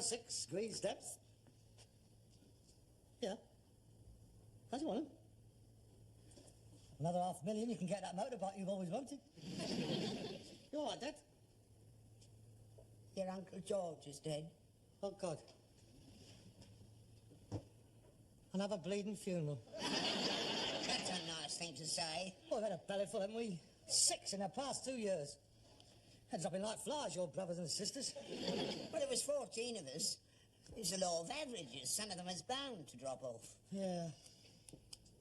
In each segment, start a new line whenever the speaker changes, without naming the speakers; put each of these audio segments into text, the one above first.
6, green steps. Yeah. How do you want them? Another $500,000, you can get that motorbike you've always wanted. You all right, Dad?
Your Uncle George is dead.
Oh, God. Another bleeding funeral.
That's a nice thing to say.
Oh, we've had a bellyful, haven't we? 6 in the past 2 years. They're dropping like flies, your brothers and sisters.
Well, there was 14 of us. It's the law of averages. Some of them is bound to drop off.
Yeah.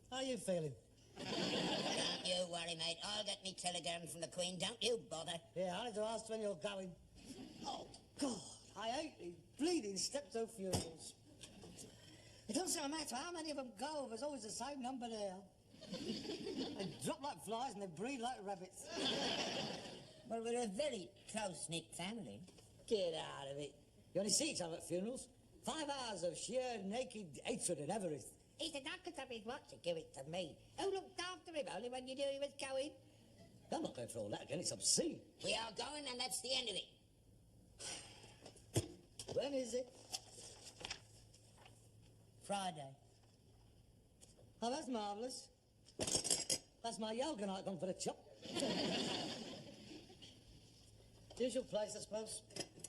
How are you feeling?
Don't you worry, mate. I'll get me telegram from the Queen. Don't you bother.
Yeah, I need to ask when you're going. Oh, God. I hate these bleeding Steptoe funerals. It doesn't matter how many of them go, there's always the same number there. They drop like flies and they breed like rabbits.
Well, we're a very close-knit family.
Get out of it. You only see each other at funerals. 5 hours of sheer naked hatred and avarice.
He's the doctor of his watch to give it to me. Who looked after him only when you knew he was going?
I'm not going for all that again, it's obscene.
We are going and that's the end of it.
When is it?
Friday.
Oh, that's marvellous. That's my yoga night gone for the chop. Usual place, I suppose.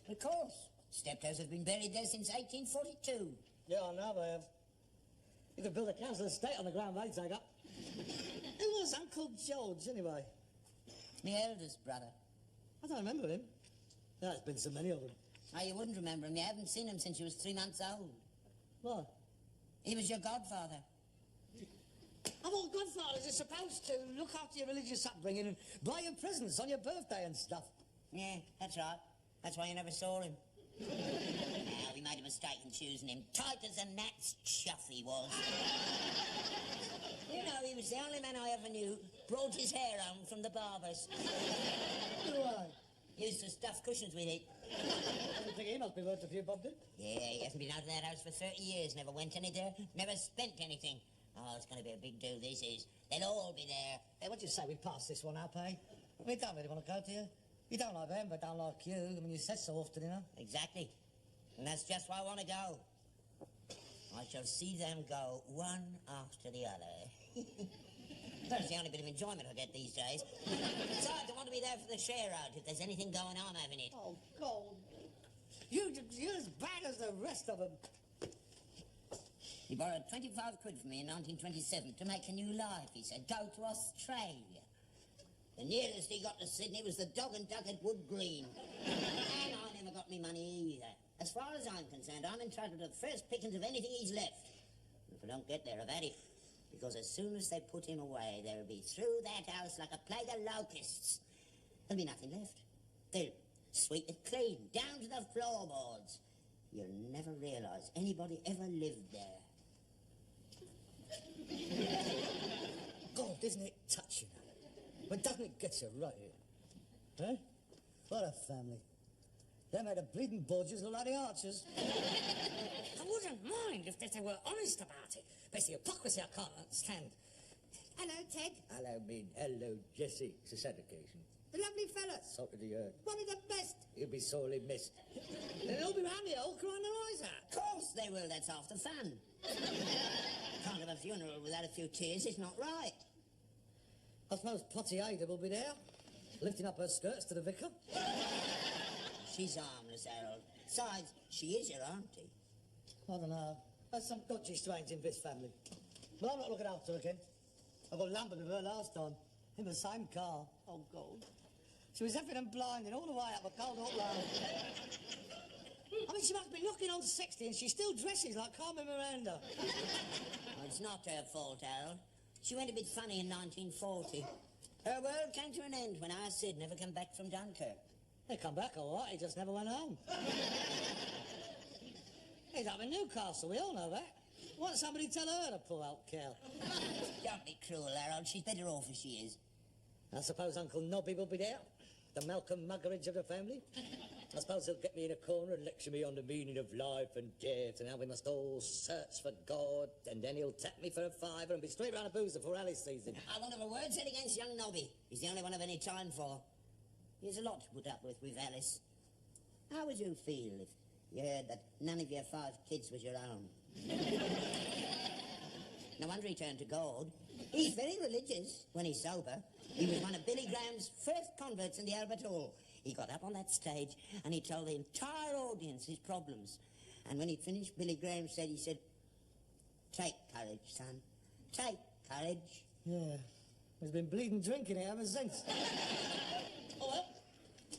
Of course. Steptoes have been buried there since 1842.
Yeah, I know they have. You could build a council estate on the ground they take up. Who was Uncle George, anyway?
My eldest brother.
I don't remember him. There's been so many of them.
Oh, you wouldn't remember him. You haven't seen him since you was 3 months old.
What?
He was your godfather.
I thought godfathers are supposed to look after your religious upbringing and buy you presents on your birthday and stuff.
Yeah, that's right. That's why you never saw him. Now, we made a mistake in choosing him. Tight as a gnat's chuff he was. You know, he was the only man I ever knew brought his hair home from the barber's.
Why?
Used to stuff cushions with it.
I think he must be worth a few bob, did?
Yeah, he hasn't been out of that house for 30 years. Never went any there, never spent anything. Oh, it's going to be a big do, this is. They'll all be there.
Hey, what do you say we pass this one up, eh? We don't really want to go to you. You don't like them, but don't like you. I mean, you said so often, you know.
Exactly. And that's just why I want to go. I shall see them go one after the other. That's the only bit of enjoyment I get these days. Besides, I want to be there for the share-out if there's anything going on having it.
Oh, God. You're as bad as the rest of them.
He borrowed 25 quid from me in 1927 to make a new life, he said. Go to Australia. The nearest he got to Sydney was the Dog and Duck at Wood Green. And I never got me money either. As far as I'm concerned, I'm entitled to the first pickings of anything he's left. And if I don't get there, I've had it. Because as soon as they put him away, they'll be through that house like a plague of locusts. There'll be nothing left. They'll sweep it clean, down to the floorboards. You'll never realise anybody ever lived there.
God, isn't it touching? But doesn't it get you right here? Eh? What a family. They made a bleeding Borgias look like the Archers. I wouldn't mind if they were honest about it. But it's the hypocrisy I can't understand.
Hello, Ted.
Hello, Min. Hello, Jesse. It's a sad occasion.
The lovely fella.
Salt of the earth.
One of the best.
He'll be sorely missed.
They'll all be round the hole crying their eyes out.
Of course they will. That's half the fun. Can't have a funeral without a few tears. It's not right.
I suppose Potty Ada will be there, lifting up her skirts to the vicar.
She's harmless, Harold. Besides, she is your auntie.
I don't know. There's some dodgy strains in this family. But I'm not looking after her again. I got lumbered with her last time, in the same car. Oh, God. She was effing and blinding all the way up a cold hot road. I mean, she must be looking on 60 and she still dresses like Carmen Miranda.
Well, it's not her fault, Harold. She went a bit funny in 1940. Her world came to an end when our Sid never came back from Dunkirk.
They come back all right, he just never went home. He's up in Newcastle, we all know that. Why don't somebody tell her to pull out cow?
Don't be cruel, Harold. She's better off as she is.
I suppose Uncle Nobby will be there, the Malcolm Muggeridge of the family. I suppose he'll get me in a corner and lecture me on the meaning of life and death and how we must all search for God, and then he'll tap me for a fiver and be straight round a boozer for Alice season.
I won't have a word said against young Nobby. He's the only one I've any time for. He has a lot to put up with Alice. How would you feel if You heard that none of your 5 kids was your own. No wonder he turned to gold. He's very religious when he's sober. He was one of Billy Graham's first converts in the Albert Hall. He got up on that stage and he told the entire audience his problems. And when he finished, Billy Graham said, "Take courage, son. Take courage."
Yeah. He's been bleeding drinking it ever since. Oh, well,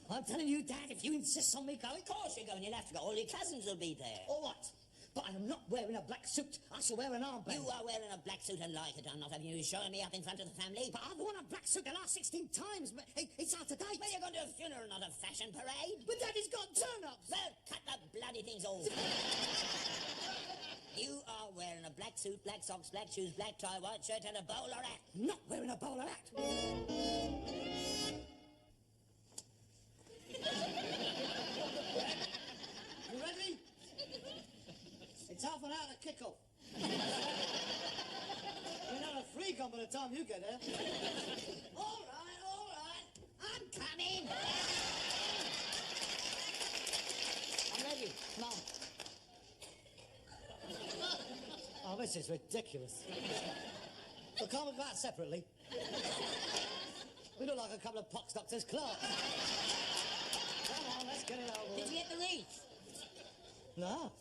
I'm telling you, Dad, if you insist on me going...
Of course you're going. You'll have to go. All your cousins will be there.
All right. But I am not wearing a black suit. I shall wear an armband.
You are wearing a black suit and like it or not. Have you showing me up in front of the family?
But I've worn a black suit the last 16 times. But it's out of date.
Well, you're going to a funeral, not a fashion parade.
But Daddy's got turn-ups.
Well, cut the bloody things off. You are wearing a black suit, black socks, black shoes, black tie, white shirt and a bowler hat.
Not wearing a bowler hat. You ready? It's half an hour to kick off. We're not a free gun by the time you get there.
All right. I'm coming.
I'm ready. Come on. Oh, this is ridiculous. Well, can't we go out separately? We look like a couple of pox doctors' clerks. Come on, let's get it over with.
Did you get the wreath?
No.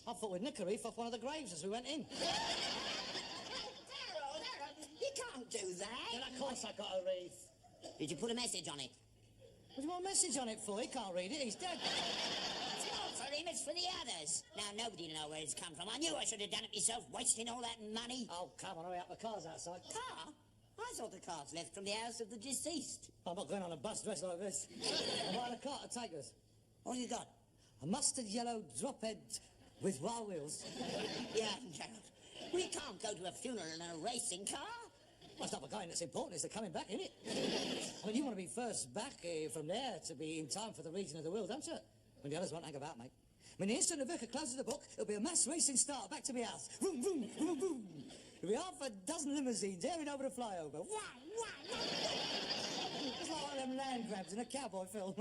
I thought we'd nick a wreath off one of the graves as we went in.
Harold, you can't do that.
Then of course I got a wreath.
Did you put a message on it?
What do you want a message on it for? He can't read it, he's dead.
It's not for him, it's for the others. Now, nobody will know where it's come from. I knew I should have done it myself, wasting all that money.
Oh, come on, hurry up, the car's outside.
Car? I thought the car's left from the house of the deceased.
I'm not going on a bus dressed like this. I'm buying a car to take us.
What have you got?
A mustard yellow drophead with wide wheels.
Yeah, Gerald. We can't go to a funeral in a racing car.
Well, it's not the going that's important, it's the coming back, isn't it? I mean, you want to be first back from there to be in time for the reading of the will, don't you? When the others won't hang about, mate. I mean, the instant the vicar closes the book, it'll be a mass racing start back to my house. Vroom, vroom, vroom, vroom. There'll be half a dozen limousines tearing over the flyover. Wah, wah, wah. It's like one of them land grabs in a cowboy film.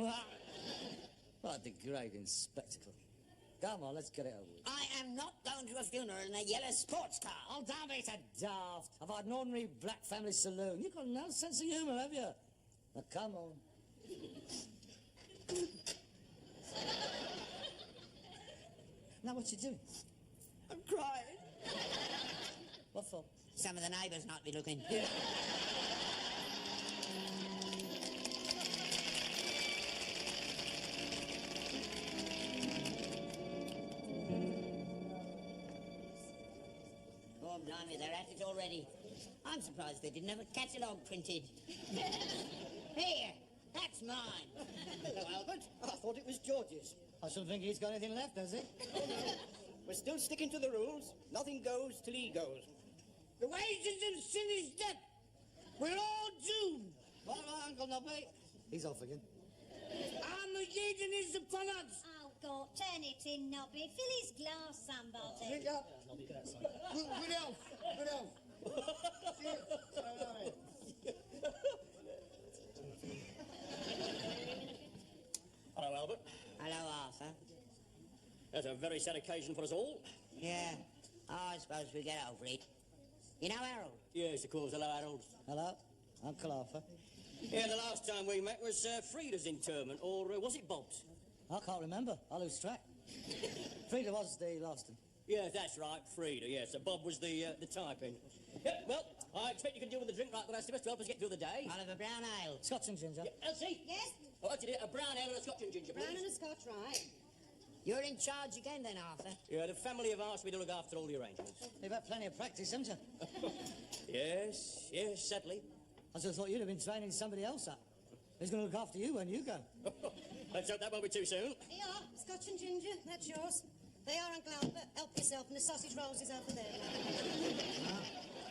What a degrading spectacle. Come on, let's get it over with.
I am not going to a funeral in a yellow sports car.
Oh, damn it, a daft. I've had an ordinary black family saloon. You've got no sense of humour, have you? Now, come on. Now, what you doing?
I'm crying.
What for?
Some of the neighbours might be looking.
Yeah.
Oh, blimey, they're at it already. I'm surprised they didn't have a catalogue printed. Here, that's mine.
Hello, Albert. I thought it was George's.
I shouldn't think he's got anything left, has he?
We're still sticking to the rules. Nothing goes till he goes.
The wages of sin is death. We're all doomed. All right, Uncle Nobby. He's off again. Armageddon is upon us.
Oh, God, turn it in, Nobby. Fill his glass, somebody.
Drink up. Good health. Good health.
Hello, Albert.
Hello, Arthur.
That's a very sad occasion for us all.
Yeah. Oh, I suppose we get over it. You know Harold?
Yes, of course. Hello, Harold.
Hello, Uncle Arthur.
Yeah, the last time we met was Frida's interment, or was it Bob's?
I can't remember. I lose track. Frida was the last one.
Yeah, that's right, Frida, yes. So Bob was the typing. Yeah, well, I expect you can deal with the drink like the rest of us to help us get through the day.
I'll have a brown ale.
Scotch and ginger.
Yeah, Elsie?
Yes?
Oh, that's it. A brown ale and a scotch and ginger, please.
Brown and a scotch, right.
You're in charge again then, Arthur.
Yeah, the family have asked me to look after all the arrangements.
You've had plenty of practice, haven't you?
Yes, sadly.
I just thought you'd have been training somebody else up. Who's going to look after you when you go?
Let's hope that won't be too soon.
Here you are, scotch and ginger, that's yours. They are, Uncle Albert. Help yourself, and the sausage rolls is over there.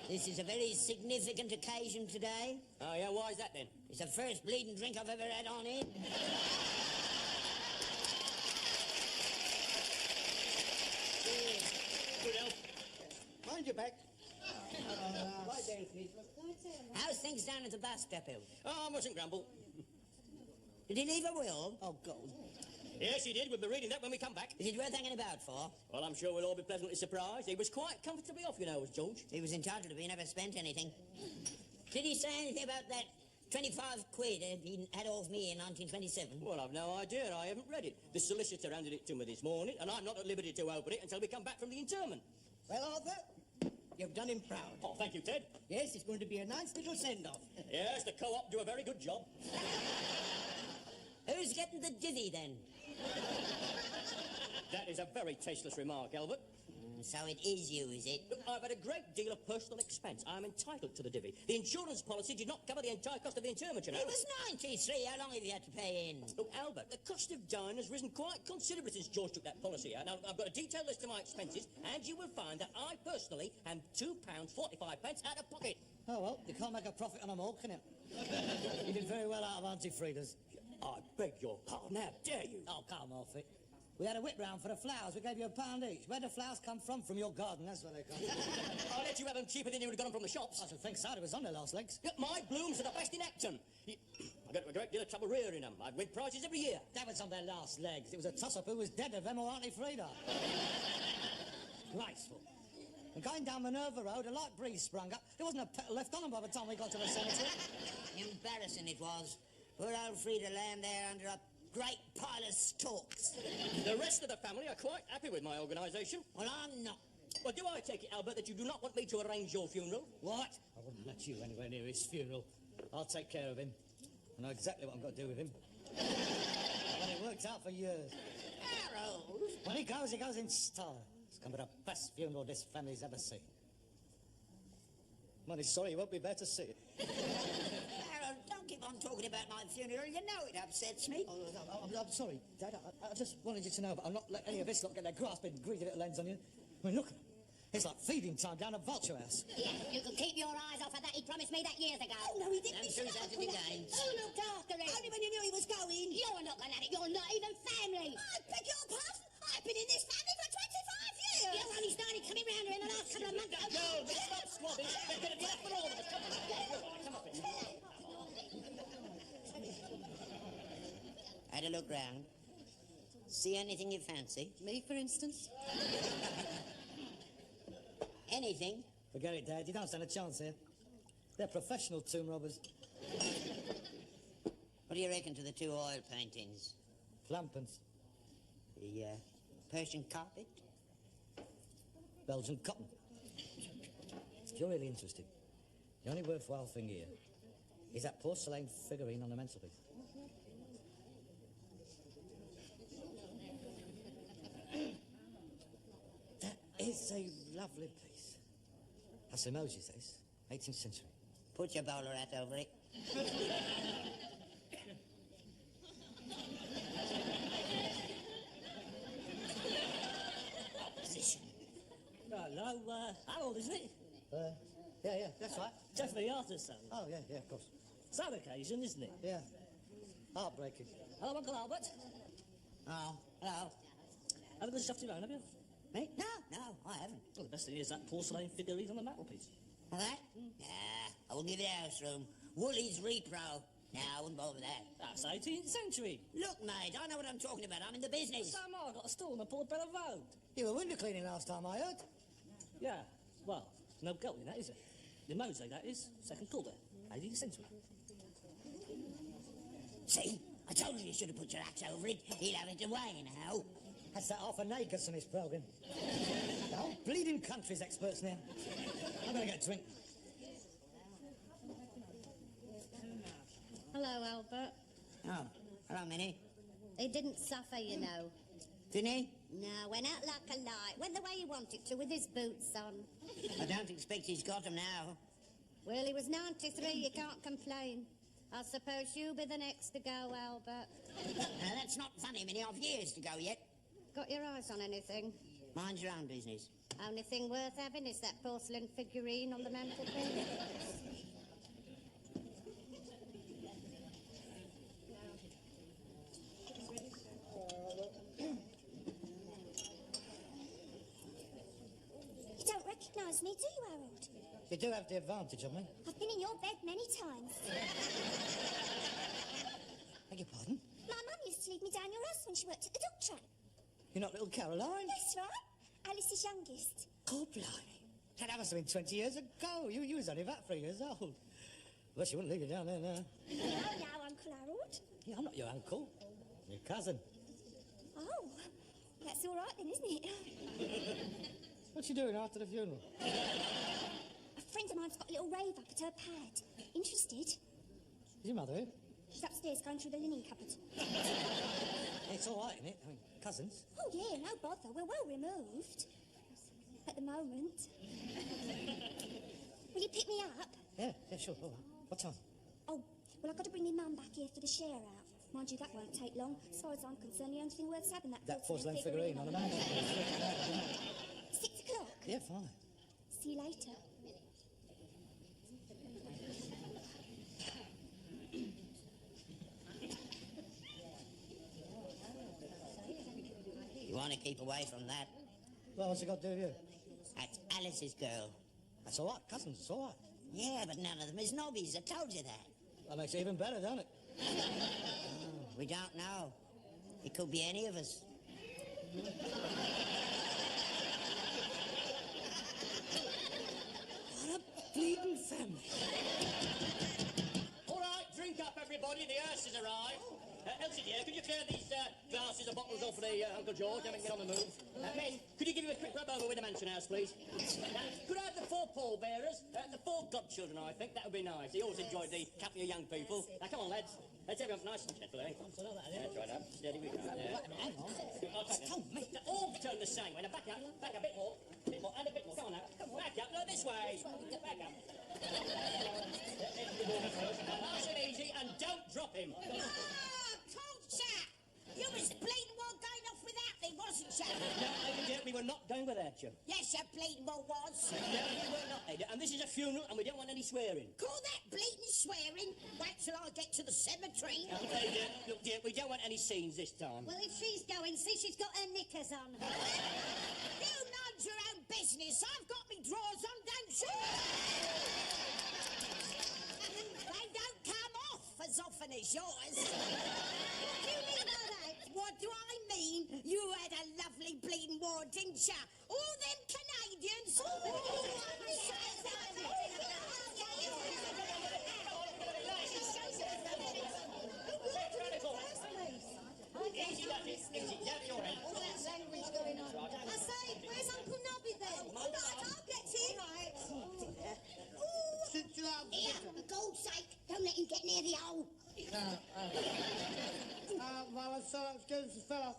This is a very significant occasion today.
Oh, yeah, why is that then?
It's the first bleeding drink I've ever had on it.
Good help.
Mind your back. Right down, please.
How's things down at the bus, Steptoe?
Oh, I mustn't grumble.
Did he leave a will?
Oh, God.
Yes, he did. We'll be reading that when we come back.
Is it worth hanging about for?
Well, I'm sure we'll all be pleasantly surprised. He was quite comfortably off, you know, was George.
He was entitled to be, never spent anything. Did he say anything about that 25 quid he had off me in 1927?
Well, I've no idea. I haven't read it. The solicitor handed it to me this morning, and I'm not at liberty to open it until we come back from the interment.
Well, Arthur, you've done him proud.
Oh, thank you, Ted.
Yes, it's going to be a nice little send-off.
Yes, the co-op do a very good job.
Who's getting the divvy, then?
That is a very tasteless remark, Albert.
So it is you, is it?
Look, I've had a great deal of personal expense. I'm entitled to the divvy. The insurance policy did not cover the entire cost of the interment, you know.
It was 93. How long have you had to pay in?
Look, Albert, the cost of dying has risen quite considerably since George took that policy out. Now, I've got a detailed list of my expenses, and you will find that I personally am £2.45 out of pocket.
Oh, well, you can't make a profit on them all, can you? You did very well out of Auntie Frida's.
I beg your pardon. How dare you?
Oh, come off it. We had a whip round for the flowers. We gave you £1 each. Where'd the flowers come from? From your garden, that's where they come from.
I'll let you have them cheaper than you would have got them from the shops.
I should think so. It was on their last legs.
Yeah, my blooms are the best in Acton. I got a great deal of trouble rearing them. I'd win prizes every year.
That was on their last legs. It was a toss-up who was dead of them or Auntie Frida. Graceful. And going down Minerva Road, a light breeze sprung up. There wasn't a petal left on them by the time we got to the cemetery.
Embarrassing it was. Poor old Frida laying there under a great pile of stalks.
The rest of the family are quite happy with my organisation.
Well, I'm not.
Well, do I take it, Albert, that you do not want me to arrange your funeral?
What? I wouldn't let you anywhere near his funeral. I'll take care of him. I know exactly what I've got to do with him. Well, it worked out for years.
Harold!
When he goes in style. It's going to be the best funeral this family's ever seen. Money, sorry, you won't be there to see it.
Harold, don't keep on talking about my funeral. You know it upsets me.
Oh, I'm sorry, Dad. I just wanted you to know, but I'm not letting any of this lot get their grasping, greedy little ends on you. I mean, look at him. It's like feeding time down at Vulture House.
Yeah, you can keep your eyes off of that. He promised me that years ago.
Oh, no, he didn't. He should have to be gained.
Who looked after him?
Only when you knew he was going.
You're not going at it. You're not even family.
I beg your pardon. I've been in this family for 25 years.
You've only started coming round here in the last couple of months.
No, stop squabbling. They're going to be left for all of us. Come on.
Had a look round. See anything you fancy?
Me, for instance?
Anything?
Forget it, Dad. You don't stand a chance here. They're professional tomb robbers.
What do you reckon to the 2 oil paintings?
Clampens.
The Persian carpet?
Belgian cotton. If you're really interested, the only worthwhile thing here is that porcelain figurine on the mantelpiece. That is a lovely piece. That's emojis, that is. 18th century.
Put your bowler hat over it. Opposition.
Hello, Harold, isn't it?
Yeah, that's right.
Definitely Arthur's son.
Oh, yeah, of course.
Sad occasion, isn't it?
Yeah. Heartbreaking.
Hello, Uncle Albert.
Oh, hello.
Haven't got stuff to own, have you?
Me? No, I haven't.
Well, the best thing is that porcelain figurine on the mantelpiece.
All that? Yeah, I will give it a house room. Woolly's repro. No, I wouldn't bother with that.
That's 18th century.
Look, mate, I know what I'm talking about. I'm in the business.
Sam, I got a stall on the Portobello Road.
You were window cleaning last time, I heard.
Yeah, well, no gold in that, is it? The mosaic, that is. Second quarter, 18th century.
See? I told you should have put your axe over it. He'll have it away now.
That's that half a Negus on his programme. The whole bleeding country's experts now. I'm going to get a drink.
Hello, Albert.
Oh, hello, Minnie.
He didn't suffer, you know.
Didn't he?
No, went out like a light. Went the way he wanted to, with his boots on.
I don't expect he's got them now.
Well, he was 93, you can't complain. I suppose you'll be the next to go, Albert.
Now, that's not funny, Minnie. I've years to go yet.
Got your eyes on anything?
Mind your own business.
Only thing worth having is that porcelain figurine on the mantelpiece.
You don't recognise me, do you, Harold?
You do have the advantage of me.
I've been in your bed many times.
Beg your pardon?
My mum used to to lead me down your house when she worked at the dog track.
You're not little Caroline?
That's right. Alice's youngest.
Oh, blimey. That must have been 20 years ago. You was only about 3 years old. Well, she wouldn't leave you down there now.
No, Uncle Harold.
Yeah, I'm not your uncle. I'm your cousin.
Oh, that's all right then, isn't it?
What's she doing after the funeral?
A friend of mine's got a little rave up at her pad. Interested?
Is your mother here?
She's upstairs going through the linen cupboard.
It's all right, isn't it? I mean, cousins.
Oh, yeah, no bother. We're well removed. At the moment. Will you pick me up?
Yeah, sure. All right. What time?
Oh, well, I've got to bring my mum back here for the share out. Mind you, that won't take long. As far as I'm concerned, the only thing worth having that
porcelain figurine on a man.
6 o'clock?
Yeah, fine.
See you later.
You want to keep away from that?
Well, what's it got to do with you?
That's Alice's girl.
That's all right, cousins, it's all right.
Yeah, but none of them is nobbies. I told you that.
That makes it even better, doesn't it?
We don't know. It could be any of us.
What a bleeding family.
All right, drink up, everybody. The hearse has arrived. Elsie, dear, could you clear these glasses and bottles off for the Uncle George? I mean, get on the move. Men, could you give him a quick rub over with the mansion house, please? Could I have the 4 pallbearers? The 4 godchildren, I think. That would be nice. He always enjoyed the company of young people. Now, come on, lads. Let's have him nice and gentle, eh? That's right up. Steady we go.
Hang on.
All turn the same way. Now, back up a bit more. A bit more, and a bit more. Come on now. Back up. No, this way. Back up. Nice and easy, and don't drop him.
You was bleeding well going off without me, wasn't you?
No, Lady dear, we were not going without you.
Yes, you bleeding well was.
No, we were not, Lady. And this is a funeral, and we don't want any swearing.
Call that bleeding swearing? Wait till I get to the cemetery.
Lady, look, dear, we don't want any scenes this time.
Well, if she's going, see, she's got her knickers on.
You mind your own business. I've got me drawers on, don't you? They don't come off as often as yours.
What do you mean by that?
What do I mean? You had a lovely bleeding war, didn't ya? All them Canadians.
Easy, that's it. Easy. Down your end.
All that language going on. I say, where's Uncle Nobby then? All right, I'll get him. Right.
Here, for God's sake, don't let him get near the hole.
Well, I saw excuse the fella.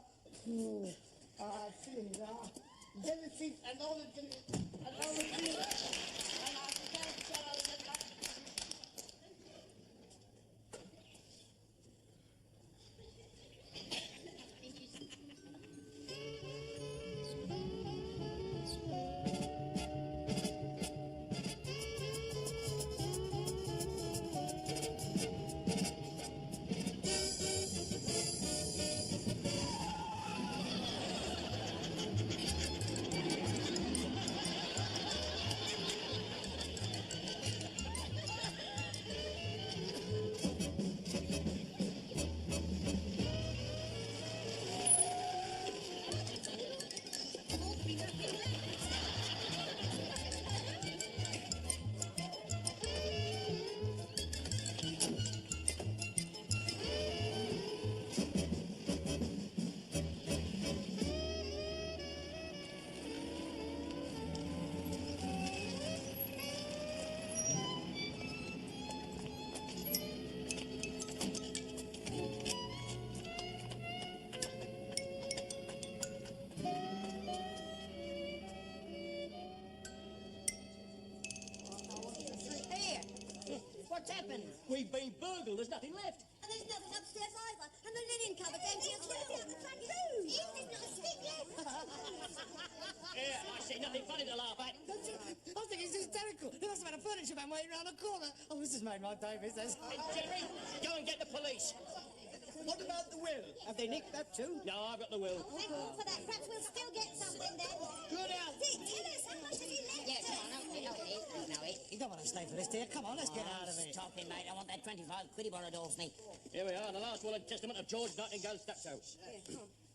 Genesis and all the
What's happened?
We've been burgled. There's nothing left.
And there's nothing upstairs either. And the linen cupboard's empty as well. There's not a stick left.
Yeah, I see nothing funny to laugh at.
I think it's hysterical. There must have been a furniture man waiting around the corner. Oh, this has made my day, Miss.
Hey, Jerry, go and get the police.
What about the will? Have they nicked that too?
No, I've got the will.
Thank God for that. Perhaps we'll still get something then.
Good out.
Dick, tell us, how much have you left?
Yes, I know it.
You don't want to stay for this, dear. Come on, let's get out of it.
Stop it, mate. I want that 25 quid he borrowed off me.
Here we are, the last will and testament of George Nightingale Steptoe.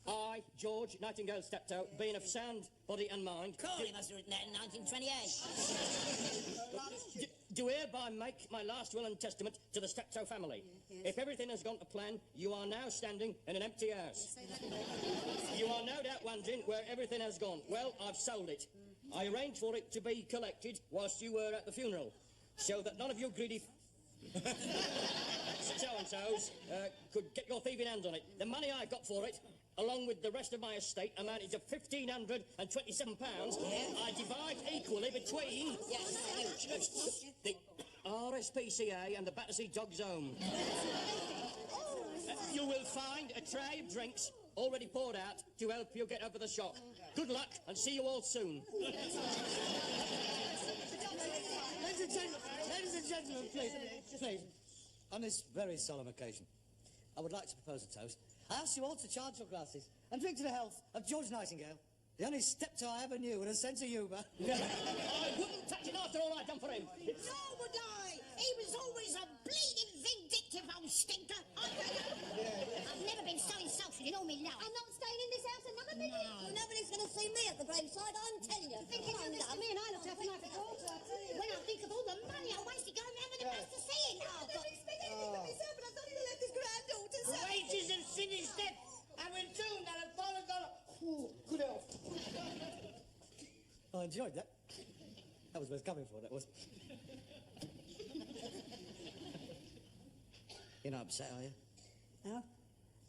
I, George Nightingale Steptoe, being of sound body and mind...
Cool, he must have written that in 1928.
Do hereby make my last will and testament to the Steptoe family. If everything has gone to plan, you are now standing in an empty house. You are no doubt wondering where everything has gone. Well, I've sold it. I arranged for it to be collected whilst you were at the funeral, so that none of you greedy... so-and-sos could get your thieving hands on it. The money I got for it, along with the rest of my estate, amounted to £1,527. I divide equally between the RSPCA and the Battersea Dogs Home. You will find a tray of drinks already poured out to help you get over the shock. Good luck, and see you all soon.
Ladies and gentlemen, please. On this very solemn occasion, I would like to propose a toast. I ask you all to charge your glasses and drink to the health of George Nightingale, the only Steptoe I ever knew with a sense of humour.
I wouldn't touch it after all I've done for him.
Nor would I. He was always a bleeding vindictive old stinker. I've never been so insulted in all my life.
I'm not staying in this house another minute.
No. Nobody's going to see me at the graveside, I'm telling you.
Thinking of this to me and I looked after my daughter, I tell you.
When I think of all the money I wasted going round with the bus to see it.
I didn't expect anything from myself, but I thought he'd left his granddaughter, so...
Wages and city's debt. And we're doing that at $1. Ooh, good health.
I enjoyed that. That was worth coming for, that was. You're not upset, are you?
No.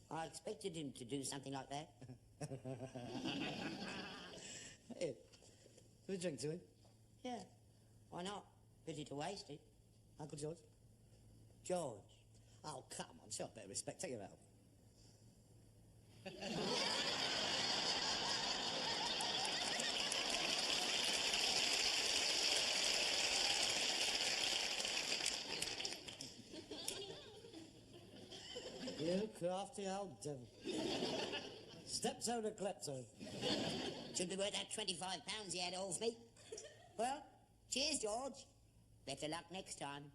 I expected him to do something like that.
Here, have a drink to him.
Yeah. Why not? Pity to waste it.
Uncle George?
George.
Oh, come on, show a bit of respect. Take your hat off. You crafty old devil. Steptoe to klepto.
Should be worth that £25 he had off me. Well, cheers, George. Better luck next time.